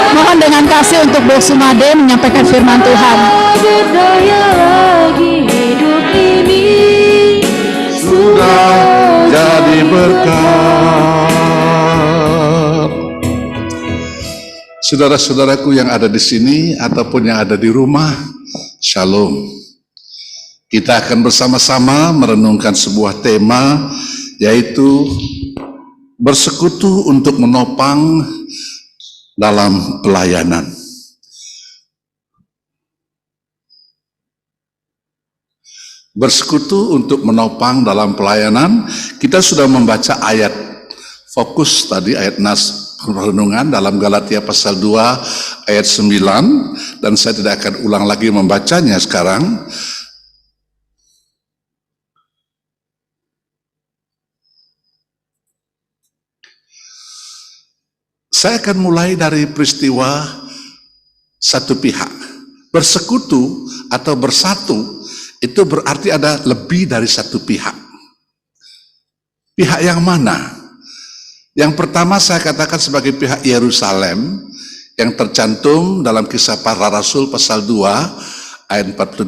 Mohon dengan kasih untuk Bu Sumade menyampaikan firman Tuhan. Berdaya lagi hidup ini Sudah jadi berkat. Saudara-saudaraku yang ada di sini ataupun yang ada di rumah, Shalom. Kita akan bersama-sama merenungkan sebuah tema, yaitu bersekutu untuk menopang dalam pelayanan. Bersekutu untuk menopang dalam pelayanan. Kita sudah membaca ayat fokus tadi, ayat nas renungan dalam Galatia pasal 2 ayat 9, dan saya tidak akan ulang lagi membacanya sekarang. Saya akan mulai dari peristiwa satu pihak. Bersekutu atau bersatu itu berarti ada lebih dari satu pihak. Pihak yang mana? Yang pertama saya katakan sebagai pihak Yerusalem yang tercantum dalam Kisah Para Rasul pasal 2 ayat 42.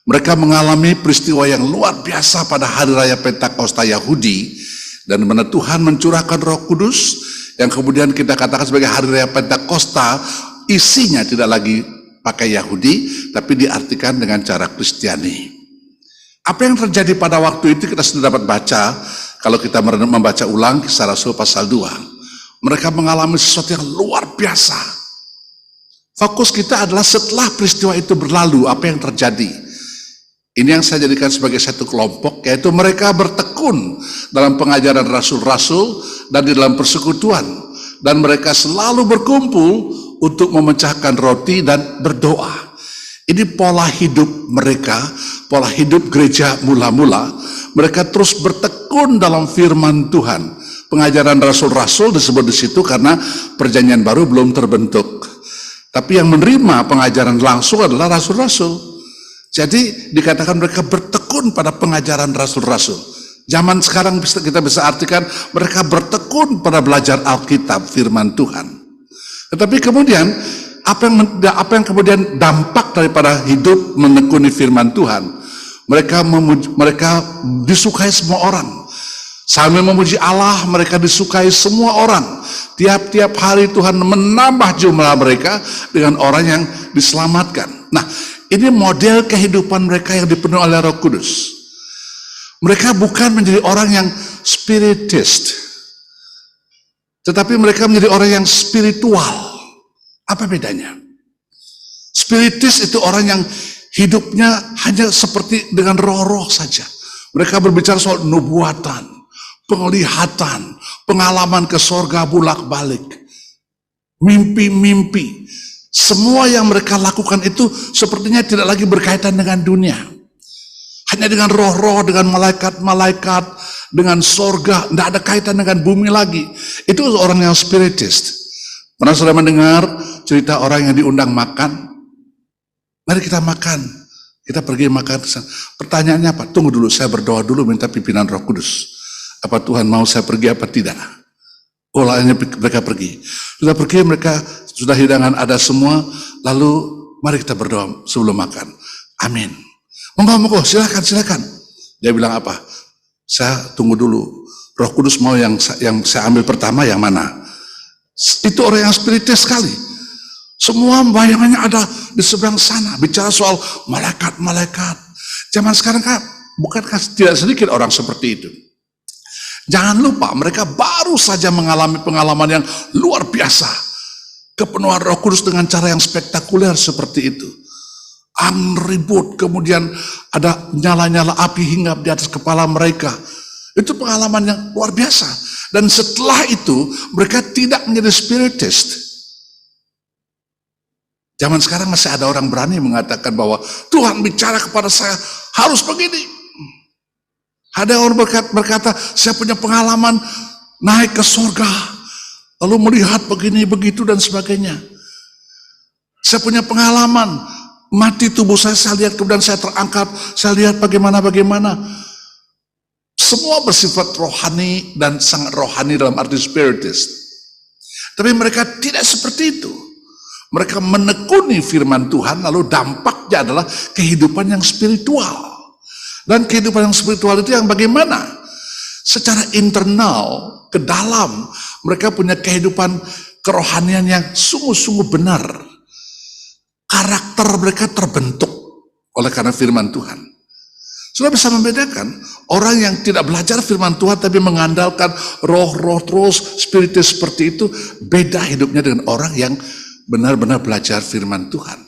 Mereka mengalami peristiwa yang luar biasa pada hari raya Pentakosta Yahudi, dan mana Tuhan mencurahkan Roh Kudus yang kemudian kita katakan sebagai hari raya Pentakosta. Isinya tidak lagi pakai Yahudi, tapi diartikan dengan cara Kristiani. Apa yang terjadi pada waktu itu kita sudah dapat baca kalau kita membaca ulang Kisah Rasul pasal 2. Mereka mengalami sesuatu yang luar biasa. Fokus kita adalah setelah peristiwa itu berlalu, apa yang terjadi. Ini yang saya jadikan sebagai satu kelompok, yaitu mereka bertekun dalam pengajaran rasul-rasul dan di dalam persekutuan. Dan mereka selalu berkumpul untuk memecahkan roti dan berdoa. Ini pola hidup mereka, pola hidup gereja mula-mula. Mereka terus bertekun dalam firman Tuhan. Pengajaran rasul-rasul disebut di situ karena perjanjian baru belum terbentuk. Tapi yang menerima pengajaran langsung adalah rasul-rasul. Jadi dikatakan mereka bertekun pada pengajaran rasul-rasul. Zaman sekarang kita bisa artikan mereka bertekun pada belajar Alkitab, firman Tuhan. Tetapi kemudian apa yang kemudian dampak daripada hidup menekuni firman Tuhan? Mereka disukai semua orang. Sambil memuji Allah, mereka disukai semua orang. Tiap-tiap hari Tuhan menambah jumlah mereka dengan orang yang diselamatkan. Nah, ini model kehidupan mereka yang dipenuhi oleh Roh Kudus. Mereka bukan menjadi orang yang spiritist, tetapi mereka menjadi orang yang spiritual. Apa bedanya? Spiritis itu orang yang hidupnya hanya seperti dengan roh-roh saja. Mereka berbicara soal nubuatan, penglihatan, pengalaman ke sorga bolak-balik, mimpi-mimpi. Semua yang mereka lakukan itu sepertinya tidak lagi berkaitan dengan dunia. Hanya dengan roh-roh, dengan malaikat-malaikat, dengan sorga, tidak ada kaitan dengan bumi lagi. Itu orang yang spiritist. Pernah sudah mendengar cerita orang yang diundang makan? Mari kita makan. Kita pergi makan. Pertanyaannya apa? Tunggu dulu, saya berdoa dulu minta pimpinan Roh Kudus. Apa Tuhan mau saya pergi apa tidak? Oh, lainnya mereka pergi. Sudah pergi, mereka sudah hidangan ada semua. Lalu mari kita berdoa sebelum makan. Amin. Monggo, silakan. Dia bilang apa? Saya tunggu dulu. Roh Kudus mau yang saya ambil pertama yang mana? Itu orang yang spiritus sekali. Semua bayangannya ada di seberang sana. Bicara soal malaikat-malaikat. Zaman sekarang kan, bukankah tidak sedikit orang seperti itu? Jangan lupa, mereka baru saja mengalami pengalaman yang luar biasa. Kepenuhan Roh Kudus dengan cara yang spektakuler seperti itu. Angin ribut, kemudian ada nyala-nyala api hinggap di atas kepala mereka. Itu pengalaman yang luar biasa. Dan setelah itu, mereka tidak menjadi spiritist. Zaman sekarang masih ada orang berani mengatakan bahwa Tuhan bicara kepada saya, harus begini. Ada orang berkata, saya punya pengalaman naik ke surga, lalu melihat begini, begitu, dan sebagainya. Saya punya pengalaman Mati tubuh saya lihat, kemudian saya terangkat, saya lihat bagaimana. Semua bersifat rohani dan sangat rohani dalam arti spiritis. Tapi mereka tidak seperti itu. Mereka menekuni firman Tuhan, lalu dampaknya adalah kehidupan yang spiritual. Dan kehidupan yang spiritual itu yang bagaimana? Secara internal, ke dalam, mereka punya kehidupan kerohanian yang sungguh-sungguh benar. Karakter mereka terbentuk oleh karena firman Tuhan. Sudah bisa membedakan orang yang tidak belajar firman Tuhan tapi mengandalkan roh-roh terus, spiritus seperti itu, beda hidupnya dengan orang yang benar-benar belajar firman Tuhan.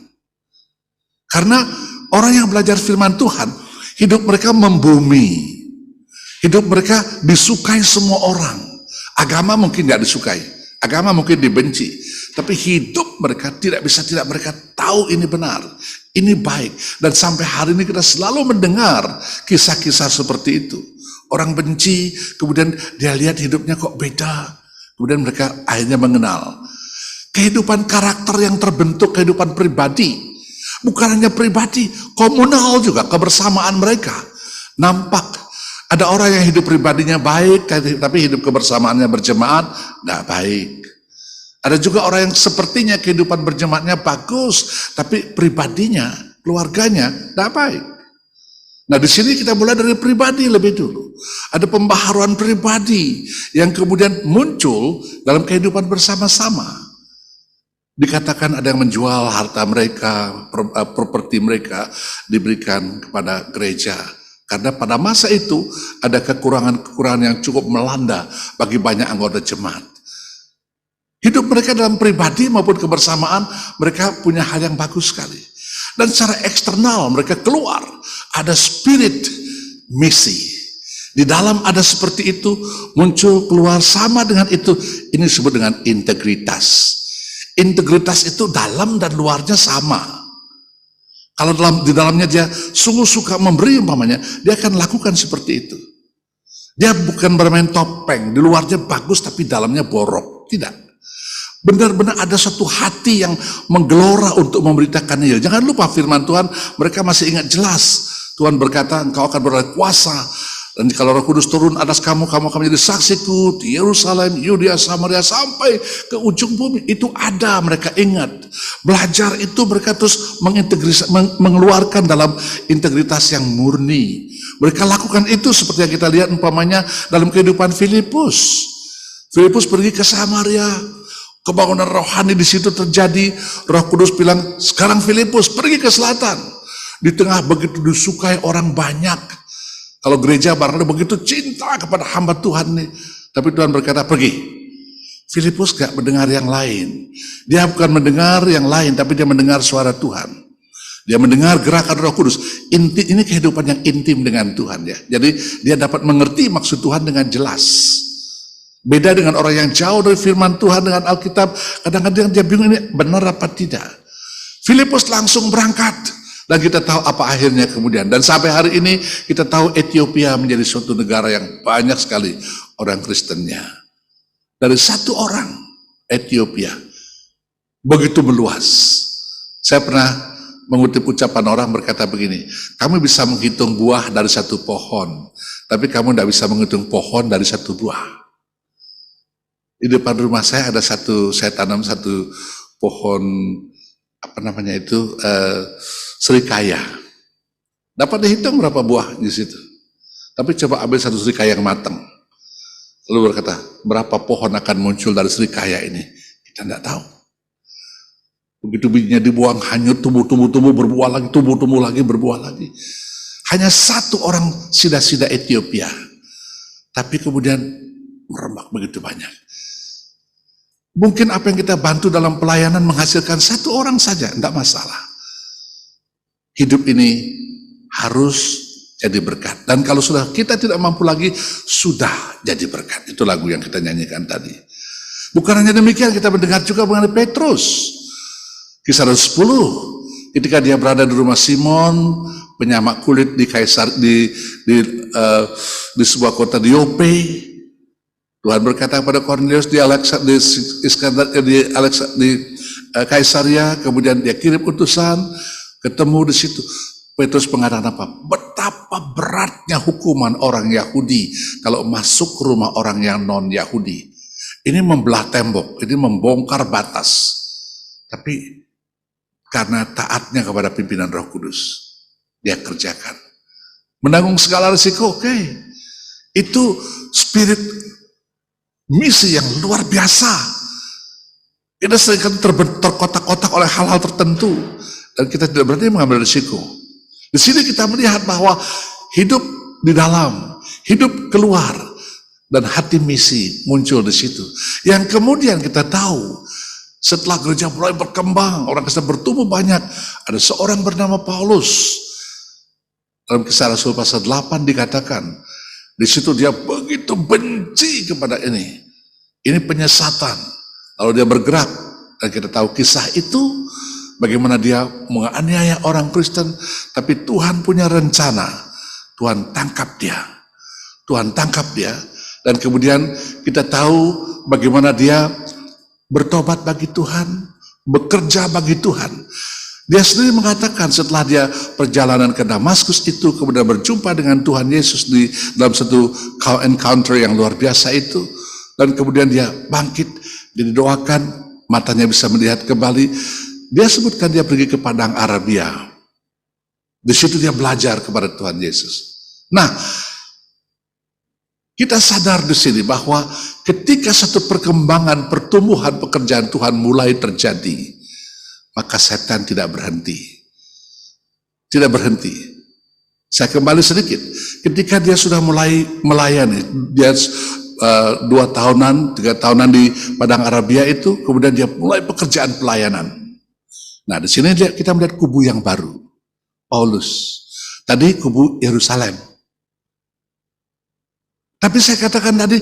Karena orang yang belajar firman Tuhan, hidup mereka membumi. Hidup mereka disukai semua orang. Agama mungkin tidak disukai, agama mungkin dibenci, tapi hidup mereka tidak mereka tahu ini benar, ini baik. Dan sampai hari ini kita selalu mendengar kisah-kisah seperti itu. Orang benci, kemudian dia lihat hidupnya kok beda, kemudian mereka akhirnya mengenal. Kehidupan karakter yang terbentuk, kehidupan pribadi, bukan hanya pribadi, komunal juga, kebersamaan mereka nampak. Ada orang yang hidup pribadinya baik, tapi hidup kebersamaannya berjemaat tidak baik. Ada juga orang yang sepertinya kehidupan berjemaatnya bagus, tapi pribadinya, keluarganya tidak baik. Nah, di sini kita mulai dari pribadi lebih dulu. Ada pembaharuan pribadi yang kemudian muncul dalam kehidupan bersama-sama. Dikatakan ada yang menjual harta mereka, properti mereka diberikan kepada gereja. Karena pada masa itu ada kekurangan-kekurangan yang cukup melanda bagi banyak anggota jemaat. Hidup mereka dalam pribadi maupun kebersamaan, mereka punya hal yang bagus sekali. Dan secara eksternal mereka keluar, ada spirit misi. Di dalam ada seperti itu, muncul keluar sama dengan itu. Ini disebut dengan integritas. Integritas itu dalam dan luarnya sama. Kalau di dalamnya dia sungguh suka memberi umpamanya, dia akan lakukan seperti itu. Dia bukan bermain topeng, di luarnya bagus tapi dalamnya borok. Tidak. Benar-benar ada satu hati yang menggelora untuk memberitakan Injil. Jangan lupa firman Tuhan, mereka masih ingat jelas. Tuhan berkata, engkau akan beroleh kuasa. Dan kalau Roh Kudus turun atas kamu, kamu akan menjadi saksiku di Yerusalem, Yudea, Samaria, sampai ke ujung bumi. Itu ada, mereka ingat. Belajar itu mereka terus mengeluarkan dalam integritas yang murni. Mereka lakukan itu seperti yang kita lihat umpamanya dalam kehidupan Filipus. Filipus pergi ke Samaria, kebangunan rohani di situ terjadi. Roh Kudus bilang, sekarang Filipus pergi ke selatan. Di tengah begitu disukai orang banyak. Kalau gereja barangkali begitu cinta kepada hamba Tuhan nih. Tapi Tuhan berkata, pergi. Filipus gak mendengar yang lain. Dia bukan mendengar yang lain, tapi dia mendengar suara Tuhan. Dia mendengar gerakan Roh Kudus. Ini kehidupan yang intim dengan Tuhan ya. Jadi dia dapat mengerti maksud Tuhan dengan jelas. Beda dengan orang yang jauh dari firman Tuhan dengan Alkitab. Kadang-kadang dia bingung ini benar apa tidak. Filipus langsung berangkat. Dan kita tahu apa akhirnya kemudian. Dan sampai hari ini kita tahu Ethiopia menjadi suatu negara yang banyak sekali orang Kristennya. Dari satu orang Ethiopia begitu meluas. Saya pernah mengutip ucapan orang berkata begini, kamu bisa menghitung buah dari satu pohon, tapi kamu tidak bisa menghitung pohon dari satu buah. Di depan rumah saya ada saya tanam satu pohon, apa namanya itu, serikaya. Dapat dihitung berapa buah di situ. Tapi coba ambil satu serikaya yang matang. Lalu berkata, berapa pohon akan muncul dari serikaya ini? Kita tidak tahu. Begitu bijinya dibuang, hanyut, tumbuh, berbuah lagi, tumbuh lagi, berbuah lagi. Hanya satu orang sida-sida Ethiopia. Tapi kemudian merembak begitu banyak. Mungkin apa yang kita bantu dalam pelayanan menghasilkan satu orang saja, tidak masalah. Hidup ini harus jadi berkat. Dan kalau sudah kita tidak mampu lagi, sudah jadi berkat. Itu lagu yang kita nyanyikan tadi. Bukan hanya demikian, kita mendengar juga mengenai Petrus. Kisah 10, ketika dia berada di rumah Simon, penyamak kulit di sebuah kota di Yope, Tuhan berkata kepada Cornelius di Kaisaria, kemudian dia kirim utusan Ketemu di situ. Petrus mengatakan apa? Betapa beratnya hukuman orang Yahudi kalau masuk ke rumah orang yang non-Yahudi. Ini membelah tembok, ini membongkar batas. Tapi karena taatnya kepada pimpinan Roh Kudus, dia kerjakan. Menanggung segala risiko, oke. Itu spirit misi yang luar biasa. Kita sering terkotak-kotak oleh hal-hal tertentu. Dan kita tidak berani mengambil risiko. Di sini kita melihat bahwa hidup di dalam, hidup keluar, dan hati misi muncul di situ. Yang kemudian kita tahu, setelah gereja mulai berkembang, orang Kristen bertumbuh banyak, ada seorang bernama Paulus. Dalam Kisah Rasul pasal 8 dikatakan, di situ dia begitu benci kepada ini. Ini penyesatan. Lalu dia bergerak, dan kita tahu kisah itu, bagaimana dia menganiaya orang Kristen, tapi Tuhan punya rencana. Tuhan tangkap dia. Tuhan tangkap dia. Dan kemudian kita tahu bagaimana dia bertobat bagi Tuhan, bekerja bagi Tuhan. Dia sendiri mengatakan setelah dia perjalanan ke Damaskus itu, kemudian berjumpa dengan Tuhan Yesus di dalam satu encounter yang luar biasa itu. Dan kemudian dia bangkit, dia didoakan, matanya bisa melihat kembali. Dia sebutkan dia pergi ke Padang Arabia. Di situ dia belajar kepada Tuhan Yesus. Nah, kita sadar di sini bahwa ketika satu perkembangan, pertumbuhan pekerjaan Tuhan mulai terjadi, maka setan tidak berhenti. Tidak berhenti. Saya kembali sedikit. Ketika dia sudah mulai melayani, dia 2 tahunan, 3 tahunan di Padang Arabia itu, kemudian dia mulai pekerjaan pelayanan. Nah, di sini kita melihat kubu yang baru, Paulus. Tadi kubu Yerusalem. Tapi saya katakan tadi,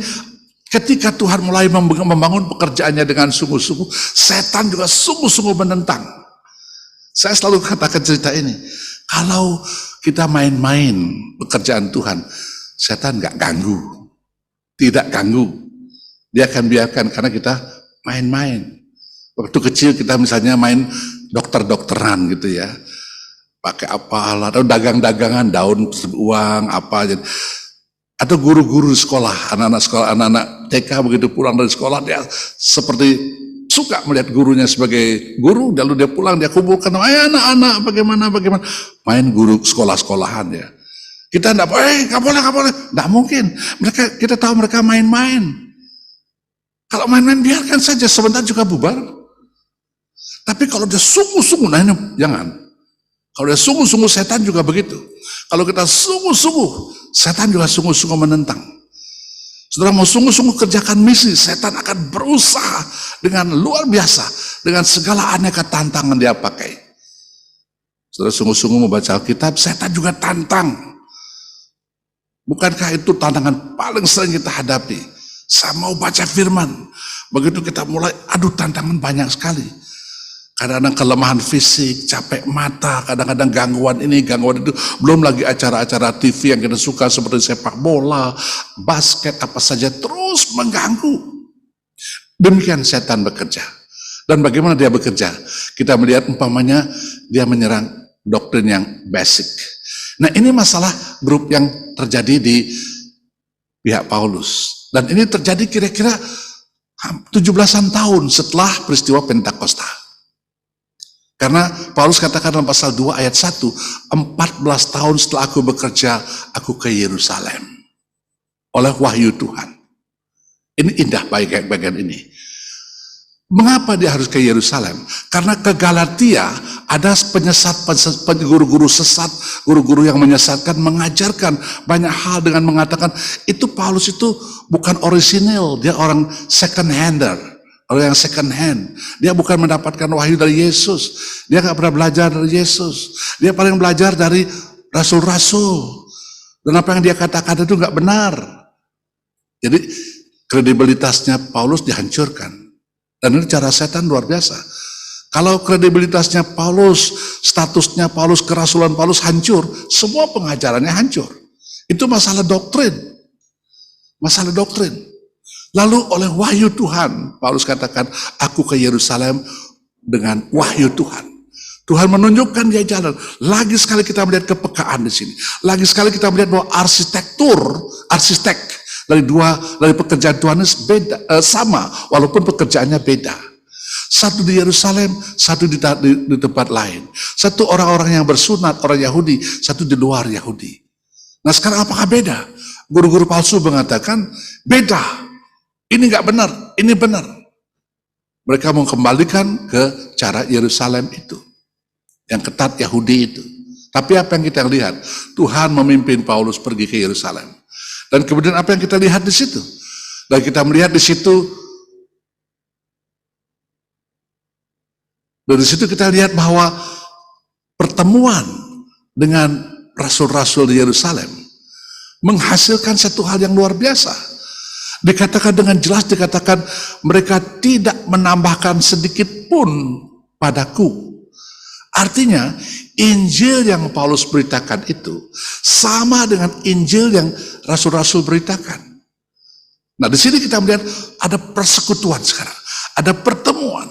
ketika Tuhan mulai membangun pekerjaannya dengan sungguh-sungguh, setan juga sungguh-sungguh menentang. Saya selalu katakan cerita ini, kalau kita main-main pekerjaan Tuhan, setan nggak ganggu, tidak ganggu. Dia akan biarkan karena kita main-main. Waktu kecil kita misalnya main dokter-dokteran gitu ya, pakai apa, atau dagang-dagangan, daun uang apa, atau guru-guru sekolah, anak-anak TK begitu pulang dari sekolah dia seperti suka melihat gurunya sebagai guru, lalu dia pulang dia kumpulkan, ayo anak-anak bagaimana, main guru sekolah-sekolahan ya. Kita enggak boleh, enggak mungkin. Kita tahu mereka main-main. Kalau main-main biarkan saja, sebentar juga bubar. Tapi kalau dia sungguh-sungguh, nah ini jangan. Kalau dia sungguh-sungguh, setan juga begitu. Kalau kita sungguh-sungguh, setan juga sungguh-sungguh menentang. Saudara mau sungguh-sungguh kerjakan misi, setan akan berusaha dengan luar biasa, dengan segala aneka tantangan dia pakai. Saudara sungguh-sungguh membaca Alkitab, setan juga tantang. Bukankah itu tantangan paling sering kita hadapi? Saya mau baca firman. Begitu kita mulai, aduh tantangan banyak sekali. Kadang-kadang kelemahan fisik, capek mata, kadang-kadang gangguan ini, gangguan itu. Belum lagi acara-acara TV yang kita suka seperti sepak bola, basket, apa saja terus mengganggu. Demikian setan bekerja. Dan bagaimana dia bekerja? Kita melihat umpamanya dia menyerang doktrin yang basic. Nah ini masalah grup yang terjadi di pihak Paulus. Dan ini terjadi kira-kira 17-an tahun setelah peristiwa Pentakosta. Karena Paulus katakan dalam pasal 2 ayat 1, 14 tahun setelah aku bekerja, aku ke Yerusalem. Oleh wahyu Tuhan. Ini indah bagian ini. Mengapa dia harus ke Yerusalem? Karena ke Galatia ada guru-guru sesat, guru-guru yang menyesatkan, mengajarkan banyak hal dengan mengatakan, itu Paulus itu bukan orisinil, dia orang second hander. Orang yang second hand, dia bukan mendapatkan wahyu dari Yesus, dia gak pernah belajar dari Yesus, dia paling belajar dari rasul-rasul, dan apa yang dia katakan itu gak benar. Jadi kredibilitasnya Paulus dihancurkan, dan ini cara setan luar biasa. Kalau kredibilitasnya Paulus, statusnya Paulus, kerasulan Paulus hancur, semua pengajarannya hancur. Itu masalah doktrin, masalah doktrin. Lalu oleh wahyu Tuhan, Paulus katakan, aku ke Yerusalem dengan wahyu Tuhan. Tuhan menunjukkan dia jalan. Lagi sekali kita melihat kepekaan di sini. Lagi sekali kita melihat bahwa arsitek dari pekerjaan Tuhan ini beda, sama, walaupun pekerjaannya beda. Satu di Yerusalem, satu di tempat lain. Satu orang-orang yang bersunat, orang Yahudi, satu di luar Yahudi. Nah sekarang apakah beda? Guru-guru palsu mengatakan, beda. Ini nggak benar, ini benar. Mereka mau kembalikan ke cara Yerusalem itu. Yang ketat Yahudi itu. Tapi apa yang kita lihat? Tuhan memimpin Paulus pergi ke Yerusalem. Dan kemudian apa yang kita lihat di situ? Dan kita melihat di situ, dari situ kita lihat bahwa pertemuan dengan rasul-rasul di Yerusalem menghasilkan satu hal yang luar biasa. Dikatakan dengan jelas, dikatakan mereka tidak menambahkan sedikit pun padaku. Artinya, Injil yang Paulus beritakan itu sama dengan Injil yang rasul-rasul beritakan. Nah, di sini kita melihat ada persekutuan sekarang, ada pertemuan,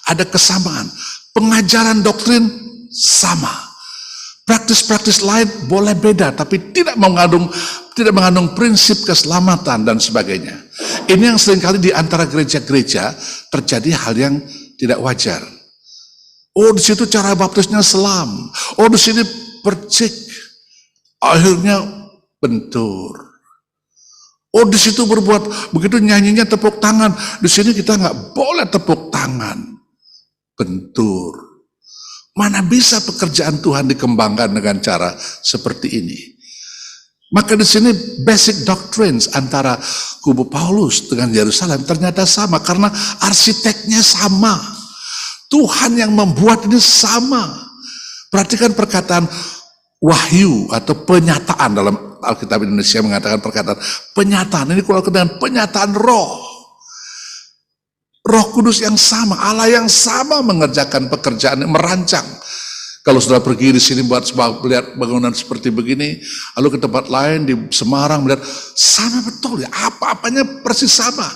ada kesamaan, pengajaran doktrin sama. Praktis-praktis lain boleh beda, tapi tidak mengandung prinsip keselamatan dan sebagainya. Ini yang seringkali di antara gereja-gereja terjadi hal yang tidak wajar. Oh, di situ cara baptisnya selam. Oh, di sini percik. Akhirnya bentur. Oh, di situ berbuat begitu, nyanyinya tepuk tangan. Di sini kita nggak boleh tepuk tangan. Bentur. Mana bisa pekerjaan Tuhan dikembangkan dengan cara seperti ini? Maka di sini basic doctrines antara kubu Paulus dengan Yerusalem ternyata sama karena arsiteknya sama. Tuhan yang membuat ini sama. Perhatikan perkataan wahyu atau penyataan dalam Alkitab Indonesia mengatakan perkataan penyataan. Ini kalau dengan penyataan roh. Roh Kudus yang sama, Allah yang sama mengerjakan pekerjaan, merancang. Kalau sudah pergi di sini melihat bangunan seperti begini, lalu ke tempat lain di Semarang melihat sama betul ya, apa-apanya persis sama.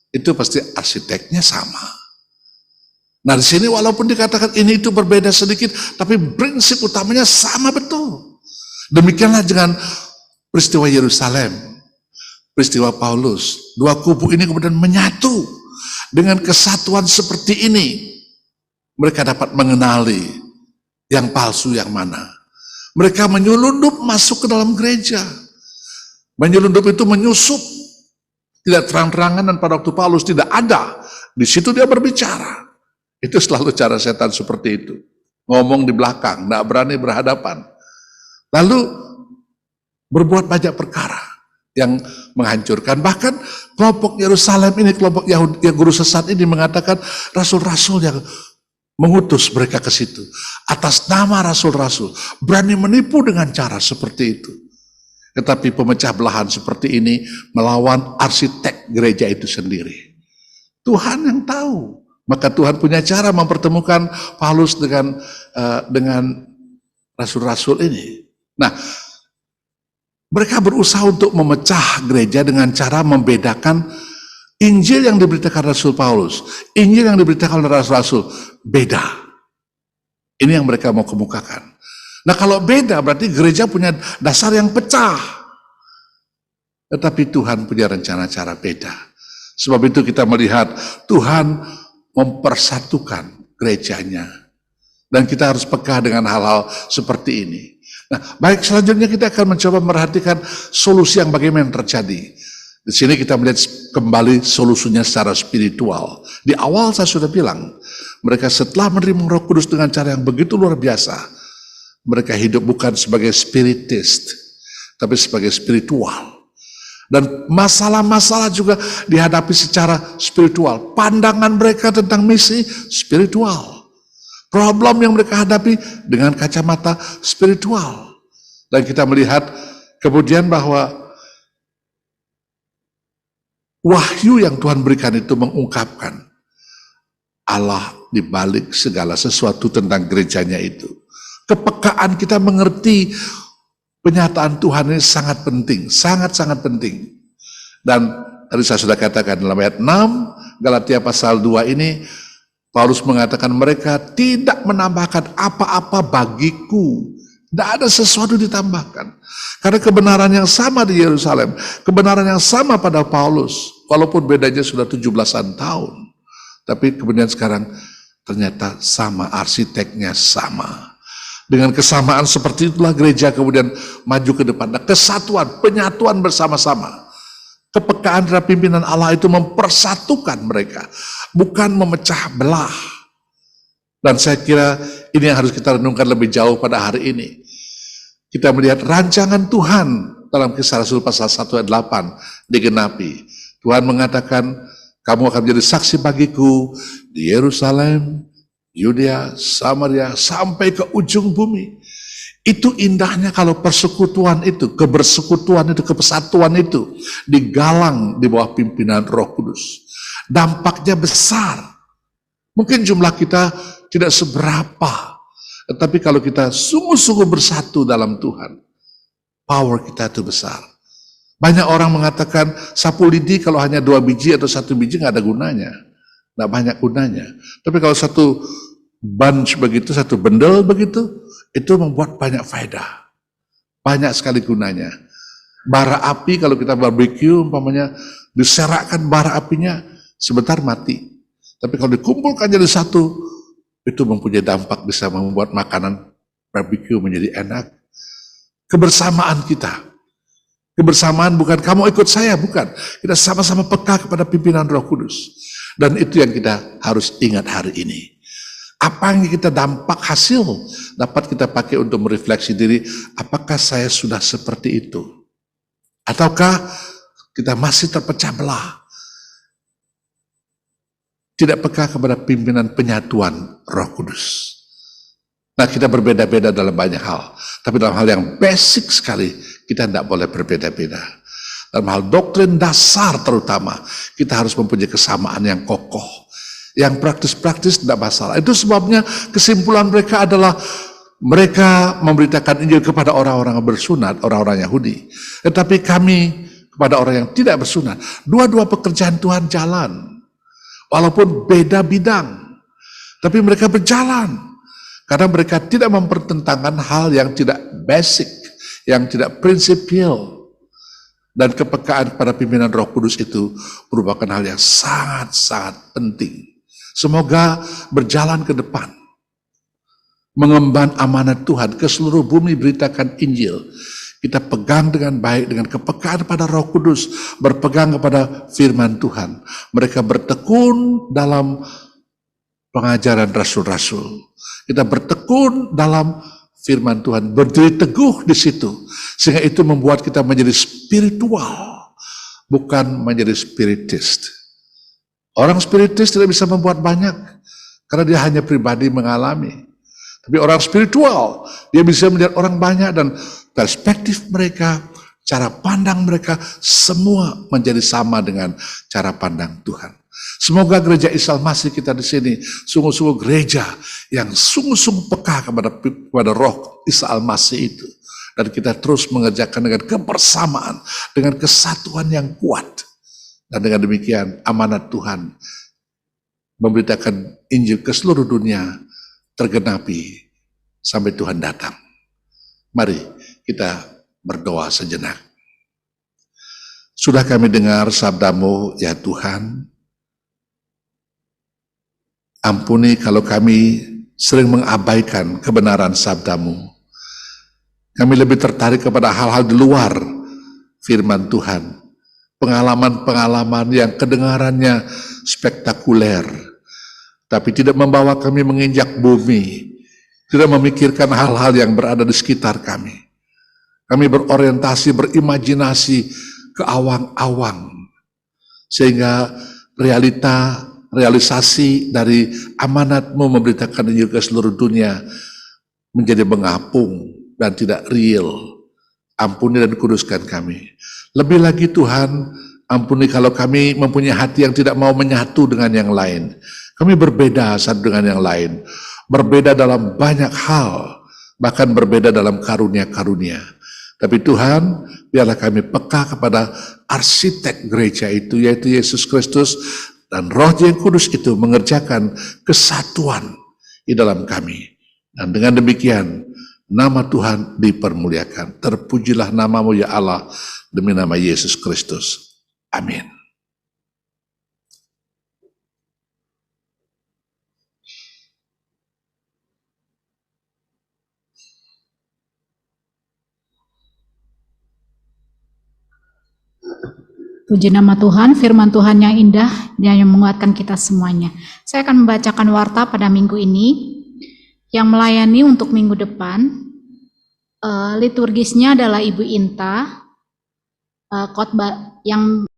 Itu pasti arsiteknya sama. Nah di sini walaupun dikatakan ini itu berbeda sedikit, tapi prinsip utamanya sama betul. Demikianlah dengan peristiwa Yerusalem, peristiwa Paulus. Dua kubu ini kemudian menyatu dengan kesatuan seperti ini. Mereka dapat mengenali yang palsu yang mana. Mereka menyelundup masuk ke dalam gereja. Menyelundup itu menyusup. Tidak terang-terangan dan pada waktu Paulus tidak ada. Di situ dia berbicara. Itu selalu cara setan seperti itu. Ngomong di belakang, tidak berani berhadapan. Lalu berbuat banyak perkara yang menghancurkan. Bahkan kelompok Yerusalem ini, kelompok Yahudi, yang guru sesat ini mengatakan rasul-rasul yang mengutus mereka ke situ. Atas nama rasul-rasul. Berani menipu dengan cara seperti itu. Tetapi pemecah belahan seperti ini melawan arsitek gereja itu sendiri. Tuhan yang tahu. Maka Tuhan punya cara mempertemukan Paulus dengan rasul-rasul ini. Nah, mereka berusaha untuk memecah gereja dengan cara membedakan Injil yang diberitakan Rasul Paulus, Injil yang diberitakan oleh rasul-rasul, beda. Ini yang mereka mau kemukakan. Nah kalau beda berarti gereja punya dasar yang pecah. Tetapi Tuhan punya rencana cara beda. Sebab itu kita melihat Tuhan mempersatukan gerejanya. Dan kita harus peka dengan hal-hal seperti ini. Nah, baik selanjutnya kita akan mencoba merhatikan solusi yang bagaimana terjadi. Di sini kita melihat kembali solusinya secara spiritual. Di awal saya sudah bilang, mereka setelah menerima Roh Kudus dengan cara yang begitu luar biasa, mereka hidup bukan sebagai spiritist, tapi sebagai spiritual. Dan masalah-masalah juga dihadapi secara spiritual. Pandangan mereka tentang misi spiritual. Problem yang mereka hadapi dengan kacamata spiritual. Dan kita melihat kemudian bahwa wahyu yang Tuhan berikan itu mengungkapkan Allah di balik segala sesuatu tentang gerejanya itu. Kepekaan kita mengerti penyataan Tuhan ini sangat penting, sangat-sangat penting. Dan tadi saya sudah katakan dalam ayat 6, Galatia pasal 2 ini, Paulus mengatakan mereka tidak menambahkan apa-apa bagiku. Tidak ada sesuatu ditambahkan. Karena kebenaran yang sama di Yerusalem, kebenaran yang sama pada Paulus, walaupun bedanya sudah 17-an tahun. Tapi kemudian sekarang ternyata sama, arsiteknya sama. Dengan kesamaan seperti itulah gereja kemudian maju ke depan. Nah, kesatuan, penyatuan bersama-sama. Kepekaan terhadap pimpinan Allah itu mempersatukan mereka, bukan memecah belah. Dan saya kira ini yang harus kita renungkan lebih jauh pada hari ini. Kita melihat rancangan Tuhan dalam Kisah Rasul pasal 1 ayat 8 digenapi. Tuhan mengatakan, kamu akan menjadi saksi bagiku di Yerusalem, Yudea, Samaria, sampai ke ujung bumi. Itu indahnya kalau persekutuan itu, kebersekutuan itu, kesatuan itu digalang di bawah pimpinan Roh Kudus. Dampaknya besar. Mungkin jumlah kita tidak seberapa, tetapi kalau kita sungguh-sungguh bersatu dalam Tuhan, power kita itu besar. Banyak orang mengatakan sapu lidi kalau hanya 2 biji atau 1 biji nggak ada gunanya, nggak banyak gunanya. Tapi kalau satu bunch begitu, satu bendel begitu, itu membuat banyak faedah, banyak sekali gunanya. Bara api kalau kita barbecue umpamanya diserakkan bara apinya sebentar mati, tapi kalau dikumpulkan jadi satu, itu mempunyai dampak bisa membuat makanan barbecue menjadi enak. Kebersamaan kita, kebersamaan bukan kamu ikut saya, bukan. Kita sama-sama peka kepada pimpinan Roh Kudus. Dan itu yang kita harus ingat hari ini. Apa yang kita dampak hasil dapat kita pakai untuk merefleksi diri, apakah saya sudah seperti itu? Ataukah kita masih terpecah belah? Tidak peka kepada pimpinan penyatuan Roh Kudus. Nah, kita berbeda-beda dalam banyak hal. Tapi dalam hal yang basic sekali, kita tidak boleh berbeda-beda. Dalam hal doktrin dasar terutama, kita harus mempunyai kesamaan yang kokoh. Yang praktis-praktis tidak masalah. Itu sebabnya kesimpulan mereka adalah mereka memberitakan Injil kepada orang-orang yang bersunat, orang-orang Yahudi. Tetapi kami kepada orang yang tidak bersunat. Dua-dua pekerjaan Tuhan jalan. Walaupun beda bidang, tapi mereka berjalan. Karena mereka tidak mempertentangkan hal yang tidak basic, yang tidak prinsipil. Dan kepekaan pada pimpinan Roh Kudus itu merupakan hal yang sangat-sangat penting. Semoga berjalan ke depan. Mengemban amanat Tuhan ke seluruh bumi, beritakan Injil. Kita pegang dengan baik, dengan kepekaan pada Roh Kudus, berpegang kepada firman Tuhan. Mereka bertekun dalam pengajaran rasul-rasul. Kita bertekun dalam firman Tuhan, berdiri teguh di situ. Sehingga itu membuat kita menjadi spiritual, bukan menjadi spiritist. Orang spiritis tidak bisa membuat banyak, karena dia hanya pribadi mengalami. Tapi orang spiritual, dia bisa melihat orang banyak dan perspektif mereka, cara pandang mereka, semua menjadi sama dengan cara pandang Tuhan. Semoga gereja Isa Al-Masih kita di sini sungguh-sungguh gereja yang sungguh-sungguh peka kepada Roh Isa Al-Masih itu. Dan kita terus mengerjakan dengan kebersamaan, dengan kesatuan yang kuat. Dan dengan demikian amanat Tuhan memberitakan Injil ke seluruh dunia tergenapi sampai Tuhan datang. Mari kita berdoa sejenak. Sudah kami dengar sabda-Mu, ya Tuhan. Ampuni kalau kami sering mengabaikan kebenaran sabda-Mu. Kami lebih tertarik kepada hal-hal di luar firman Tuhan. Pengalaman-pengalaman yang kedengarannya spektakuler, tapi tidak membawa kami menginjak bumi, tidak memikirkan hal-hal yang berada di sekitar kami. Kami berorientasi, berimajinasi ke awang-awang, sehingga realisasi dari amanat-Mu memberitakan Injil ke seluruh dunia menjadi mengapung dan tidak real. Ampuni dan kuduskan kami. Lebih lagi Tuhan, ampuni kalau kami mempunyai hati yang tidak mau menyatu dengan yang lain. Kami berbeda satu dengan yang lain. Berbeda dalam banyak hal, bahkan berbeda dalam karunia-karunia. Tapi Tuhan, biarlah kami peka kepada arsitek gereja itu, yaitu Yesus Kristus, Dan Roh yang Kudus itu mengerjakan kesatuan di dalam kami. Dan dengan demikian, nama Tuhan dipermuliakan. Terpujilah namamu ya Allah, demi nama Yesus Kristus. Amin. Puji nama Tuhan, firman Tuhan yang indah dan yang menguatkan kita semuanya. Saya akan membacakan warta pada minggu ini. Yang melayani untuk minggu depan, liturgisnya adalah Ibu Inta, khotbah yang